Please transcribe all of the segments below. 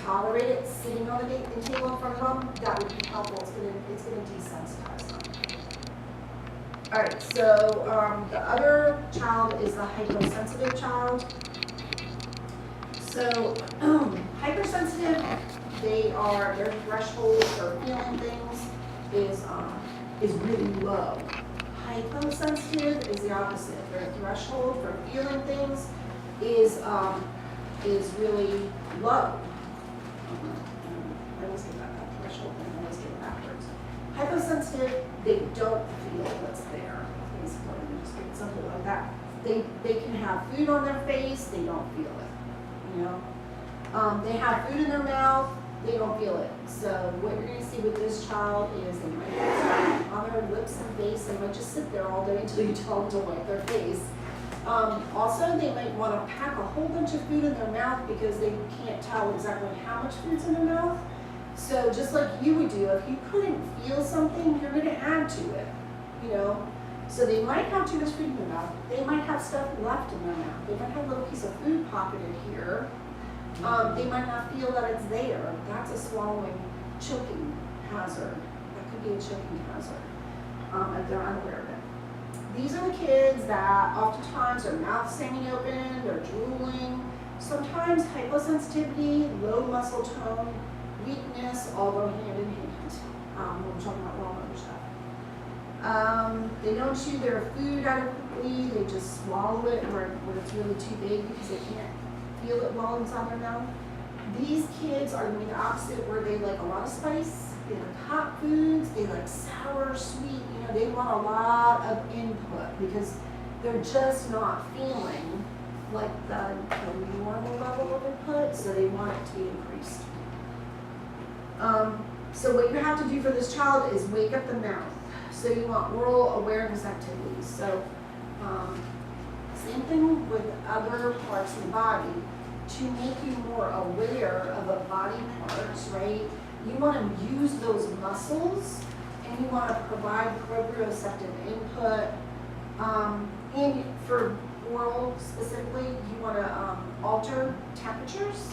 tolerate it sitting on the table in front of them, that would be helpful. It's gonna desensitize them. All right, so the other child is the hyposensitive child. So hypersensitive, their threshold for feeling things is really low. Hyposensitive is the opposite. Their threshold for feeling things is really low. I always get that threshold thing, I always get it backwards. Hyposensitive, they don't feel what's there. Basically, just get something like that. They can have food on their face, they don't feel it. You know, they have food in their mouth, they don't feel it. So what you're going to see with this child is they might have on their lips and face, they might just sit there all day until you tell them to wipe their face. Also, they might want to pack a whole bunch of food in their mouth because they can't tell exactly how much food's in their mouth. So just like you would do, if you couldn't feel something, you're going to add to it, you know. So they might have too much food in their mouth. They might have stuff left in their mouth. They might have a little piece of food pocketed here. They might not feel that it's there. That's a swallowing, choking hazard. That could be a choking hazard if they're unaware of it. These are the kids that oftentimes their mouth's hanging open, they're drooling. Sometimes hyposensitivity, low muscle tone, weakness, all go hand in hand when we're talking about raw motor stuff. They don't chew their food adequately, they just swallow it where it's really too big because they can't feel it well inside their mouth. These kids are going to be the opposite, where they like a lot of spice, they like hot foods, they like sour, sweet, you know, they want a lot of input because they're just not feeling like the normal level of input, so they want it to be increased. So what you have to do for this child is wake up the mouth. So you want oral awareness activities. So same thing with other parts of the body. To make you more aware of a body parts, right? You want to use those muscles and you want to provide proprioceptive input. And for oral specifically, you want to alter temperatures.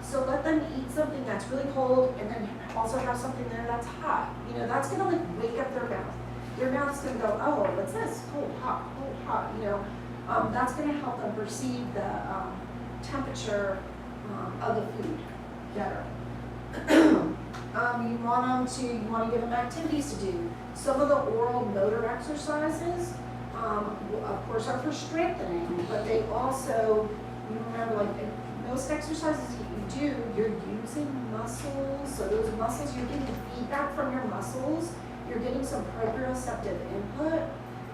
So let them eat something that's really cold and then also have something there that's hot. You know, that's going to like wake up their mouth. Their mouth's going to go, oh, what's this? Cold, hot, you know. That's going to help them perceive the temperature of the food better. You want to give them activities to do. Some of the oral motor exercises, of course, are for strengthening, but they also, you remember, like most exercises that you do, you're using muscles. So those muscles, you're getting feedback from your muscles. You're getting some proprioceptive input.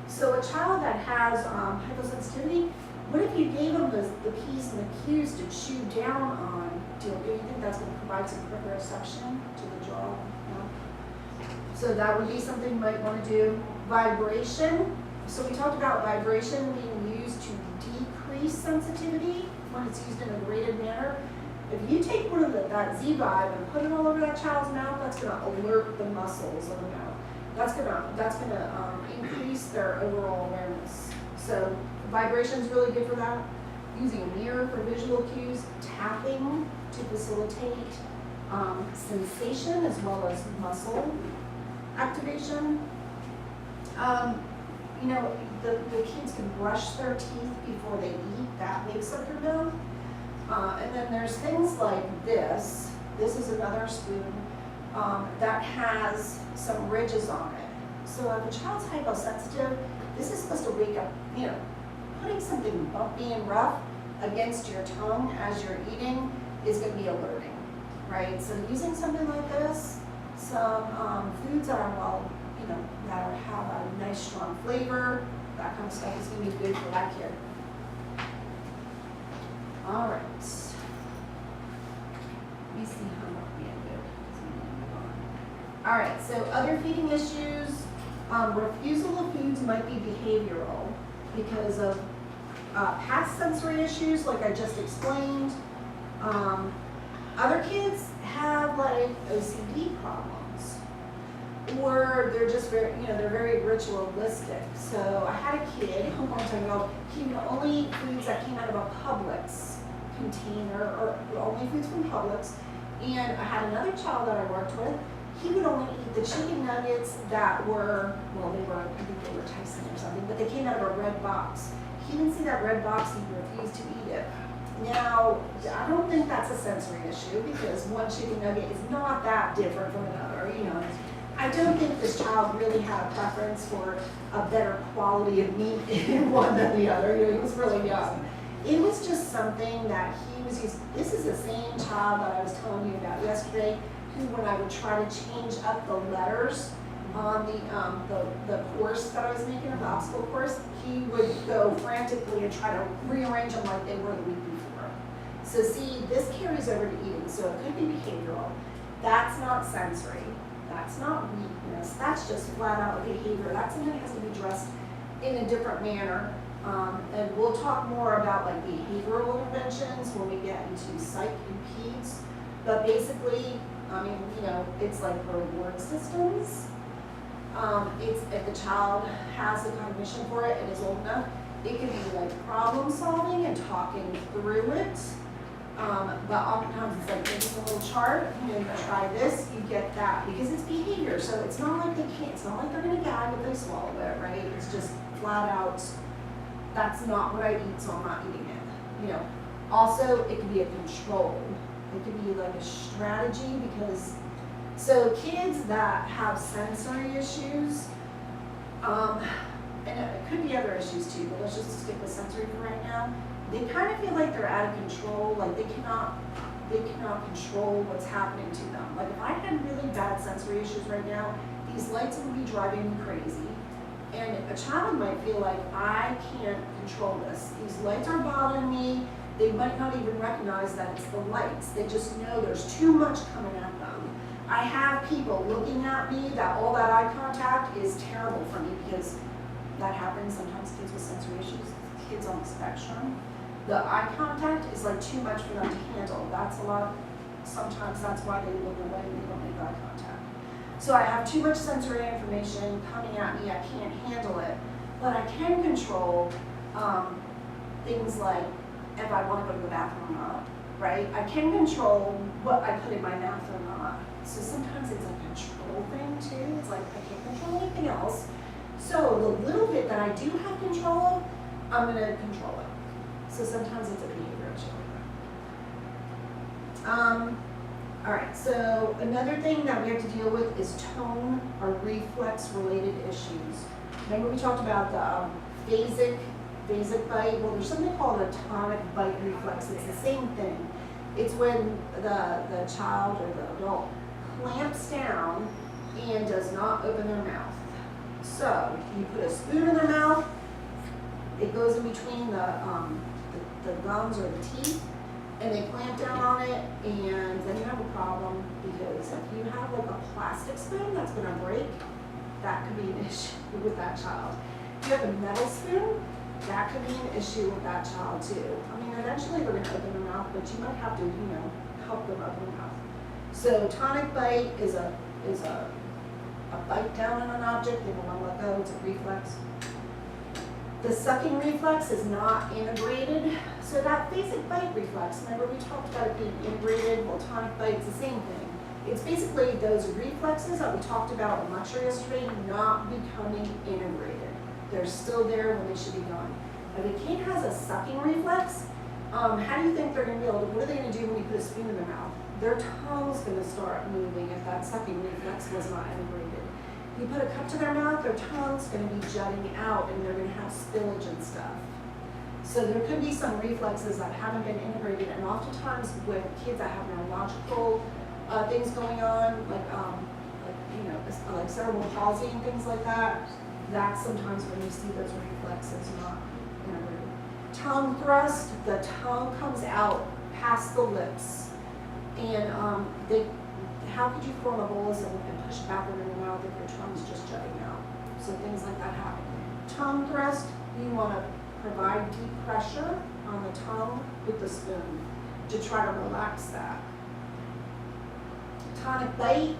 So a child that has hyposensitivity, what if you gave them the P's and the Q's to chew down on? Do you think that's going to provide some proprioception to the jaw? No? So that would be something you might want to do. Vibration. So we talked about vibration being used to decrease sensitivity when it's used in a graded manner. If you take one of that Z-Vibe and put it all over that child's mouth, that's going to alert the muscles of the mouth. That's gonna increase their overall awareness. So vibration is really good for that. Using a mirror for visual cues, tapping to facilitate sensation as well as muscle activation. You know, the kids can brush their teeth before they eat. That wakes up your mouth. And then there's things like this. This is another spoon that has some ridges on it. So if a child's hyposensitive, this is supposed to wake up, you know, putting something bumpy and rough against your tongue as you're eating is going to be alerting, right? So using something like this, some foods that are, well, you know, that have a nice strong flavor, that kind of stuff is going to be good for that kid. All right. Let me see how much we ended. All right, so other feeding issues, refusal of foods might be behavioral because of past sensory issues, like I just explained. Other kids have like OCD problems, or they're just very, you know, they're very ritualistic. So I had a kid a long time ago, he would only eat foods that came out of a Publix container, or only foods from Publix. And I had another child that I worked with, he would only eat the chicken nuggets that were, well, I think they were Tyson or something, but they came out of a red box. He didn't see that red box, he refused to eat it. Now, I don't think that's a sensory issue because one chicken nugget is not that different from another, you know. I don't think this child really had a preference for a better quality of meat in one than the other. You know, he was really young. It was just something that he was used. This is the same child that I was telling you about yesterday, who when I would try to change up the letters on the course that I was making, the obstacle course, he would go frantically and try to rearrange them like they were the week before. So see, this carries over to eating, so it could be behavioral. That's not sensory. That's not weakness. That's just flat out behavior. That's something that has to be addressed in a different manner. And we'll talk more about like behavioral interventions when we get into psych and PEDS. But basically, I mean, you know, it's like reward systems. It's if the child has the cognition for it and is old enough, it can be like problem solving and talking through it. But oftentimes it's like making a little chart, you know, you try this, you get that, because it's behavior. So it's not like they can't, it's not like they're gonna gag if they swallow it, right? It's just flat out, that's not what I eat, so I'm not eating it. You know, also it can be a control. It can be like a strategy because, so kids that have sensory issues, and it could be other issues too, but let's just stick with sensory for right now. They kind of feel like they're out of control, like they cannot control what's happening to them. Like if I had really bad sensory issues right now, these lights would be driving me crazy. And a child might feel like, I can't control this. These lights are bothering me. They might not even recognize that it's the lights. They just know there's too much coming at them. I have people looking at me that all that eye contact is terrible for me because that happens sometimes, kids with sensory issues, kids on the spectrum. The eye contact is like too much for them to handle. That's a lot, sometimes that's why they look away and they don't make eye contact. So I have too much sensory information coming at me, I can't handle it. But I can control things like if I want to go to the bathroom or not, right? I can control what I put in my mouth or not. So sometimes it's a control thing too. It's like I can't control anything else. So the little bit that I do have control of, I'm going to control it. So sometimes it's a behavior issue. All right, so another thing that we have to deal with is tone or reflex related issues. Remember we talked about the phasic bite? Well, there's something called a tonic bite reflex. It's the same thing. It's when the child or the adult clamps down and does not open their mouth. So you put a spoon in their mouth, it goes in between the gums or the teeth, and they clamp down on it, and then you have a problem because if you have like a plastic spoon that's going to break, that could be an issue with that child. If you have a metal spoon, that could be an issue with that child too. I mean, eventually they're going to open their mouth, but you might have to, you know, help them open their mouth. So tonic bite is a bite down on an object, they don't want to let go, it's a reflex. The sucking reflex is not integrated. So that basic bite reflex, remember we talked about it being integrated, well tonic bite is the same thing. It's basically those reflexes that we talked about in lecture yesterday not becoming integrated. They're still there when they should be gone. If a kid has a sucking reflex, how do you think they're going to be able to, what are they going to do when you put a spoon in their mouth? Their tongue's going to start moving if that sucking reflex was not integrated. You put a cup to their mouth, their tongue's going to be jutting out and they're going to have spillage and stuff. So there could be some reflexes that haven't been integrated, and oftentimes with kids that have neurological things going on, like you know, like cerebral palsy and things like that, that's sometimes when you see those reflexes not integrated. Tongue thrust, the tongue comes out past the lips, and how could you form a bolus and push backward in your mouth if your tongue's just jutting out? So things like that happen. Tongue thrust, you want to provide deep pressure on the tongue with the spoon to try to relax that. Tonic bite,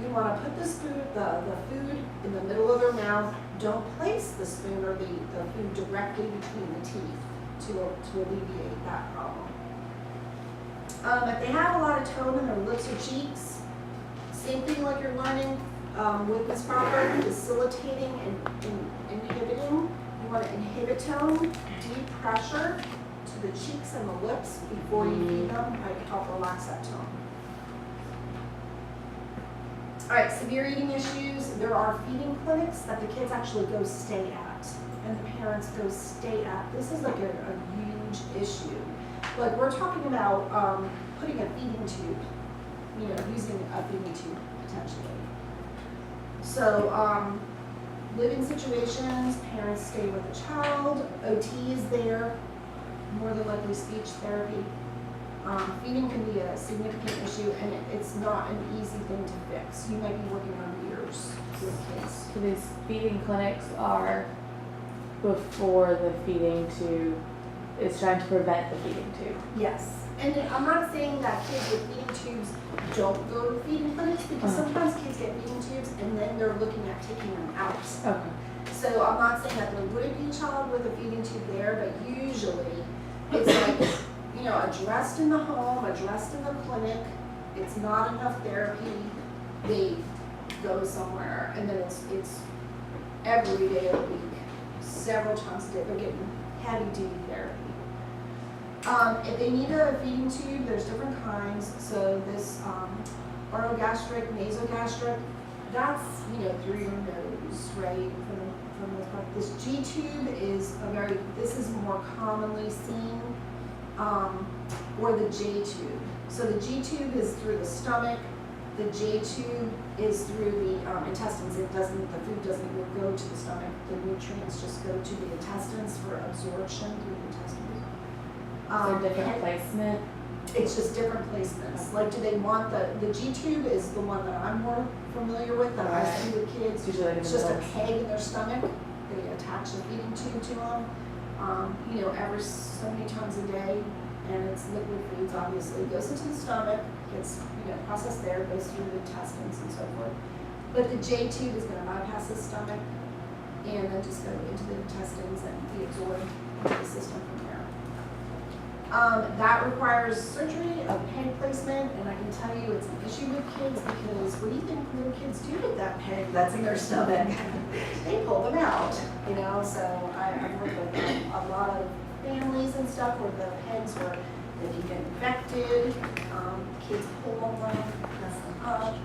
you want to put the spoon, the food in the middle of their mouth. Don't place the spoon or the food directly between the teeth to alleviate that problem. If they have a lot of tone in their lips or cheeks, same thing like you're learning with Ms. Crawford, facilitating and inhibiting. You want to inhibit tone, deep pressure to the cheeks and the lips before you feed them, might help relax that tone. All right, severe eating issues. There are feeding clinics that the kids actually go stay at, and the parents go stay at. This is like a huge issue. Like we're talking about putting a feeding tube, you know, using a feeding tube potentially. So living situations, parents stay with the child, OT is there, more than likely speech therapy. Feeding can be a significant issue, and it's not an easy thing to fix. You might be working on years with kids. So these feeding clinics are before the feeding tube is trying to prevent the feeding tube. Yes, and I'm not saying that kids with feeding tubes don't go to feeding clinics, because sometimes kids get feeding tubes and then they're looking at taking them out. Okay. So I'm not saying that there wouldn't be a child with a feeding tube there, but usually it's like, you know, addressed in the home, addressed in the clinic. It's not enough therapy. They go somewhere, and then it's every day of the week, several times a day. They're getting heavy duty therapy. If they need a feeding tube, there's different kinds. So this orogastric, nasogastric, that's, you know, through your nose, right? From the front. This G tube is this is more commonly seen, or the J tube. So the G tube is through the stomach. The J tube is through the intestines. The food doesn't even go to the stomach. The nutrients just go to the intestines for absorption through the intestines. So different placement? It's just different placements. Like, do they want the G tube is the one that I'm more familiar with, that I see with kids. Usually It's just a peg in their stomach. They attach a feeding tube to them, you know, every so many times a day, and it's liquid foods, obviously. It goes into the stomach, gets, you know, processed there, goes through the intestines and so forth. But the J tube is going to bypass the stomach and then just go into the intestines and be absorbed into the system from there. That requires surgery of peg placement, and I can tell you it's an issue with kids, because what do you think little kids do with that peg that's in their stomach? They pull them out, you know. So I've worked with a lot of families and stuff where the pegs were, if you get infected, kids pull on them, mess them up.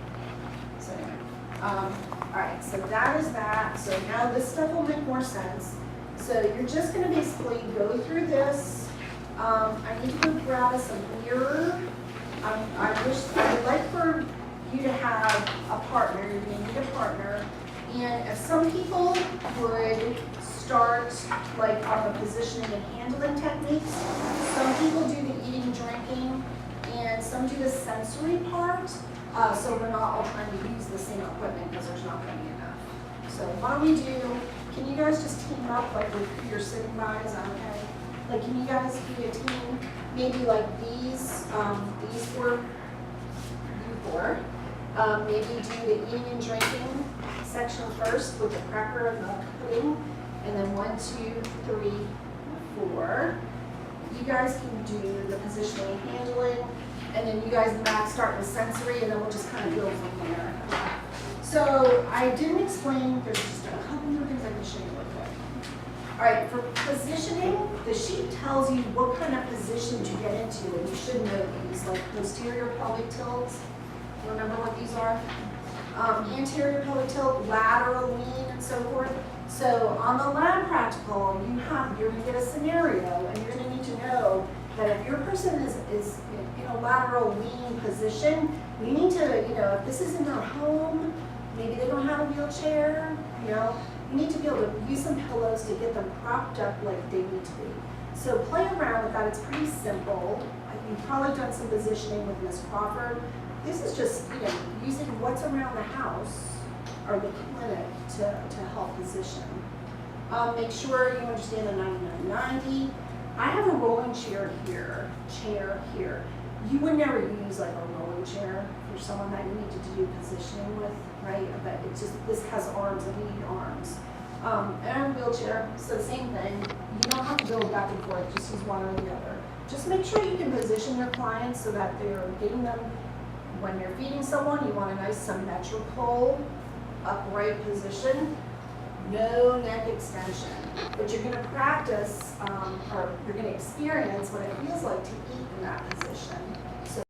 So anyway, all right, so that is that. So now this stuff will make more sense. So you're just going to basically go through this. I need to go grab us a mirror. I would like for you to have a partner. You're going to need a partner. And if some people would start like on the positioning and handling techniques, some people do the eating, drinking, and some do the sensory part. So we're not all trying to use the same equipment, because there's not going to be enough. So why don't we do, can you guys just team up like with who you're sitting by? Is that okay? Like, can you guys be a team? Maybe like these four, you four. Maybe do the eating and drinking section first with the cracker and the pudding, and then 1, 2, 3, 4. You guys can do the positioning and handling, and then you guys in the back start with sensory, and then we'll just kind of build from there. So I didn't explain, there's just a couple more things I can show you real quick. All right, for positioning, the sheet tells you what kind of position to get into, and you should know these, like posterior pelvic tilts. Remember what these are? Anterior pelvic tilt, lateral lean, and so forth. So on the lab practical, you're going to get a scenario, and you're going to need to know that if your person is in a lateral lean position, you need to, you know, if this is in their home, maybe they don't have a wheelchair, you know, you need to be able to use some pillows to get them propped up like they need to be. So play around with that. It's pretty simple. You've probably done some positioning with Ms. Crawford. This is just, you know, using what's around the house or the clinic to help position. Make sure you understand the 90-90-90. I have a rolling chair here. You would never use like a rolling chair for someone that you need to do positioning with, right? But it's just, this has arms, and we need arms. And a wheelchair, so the same thing. You don't have to go back and forth, just use one or the other. just make sure you can position your clients so that they're getting them, when you're feeding someone, you want a nice symmetrical, upright position, no neck extension. But you're gonna practice, or you're gonna experience what it feels like to eat in that position.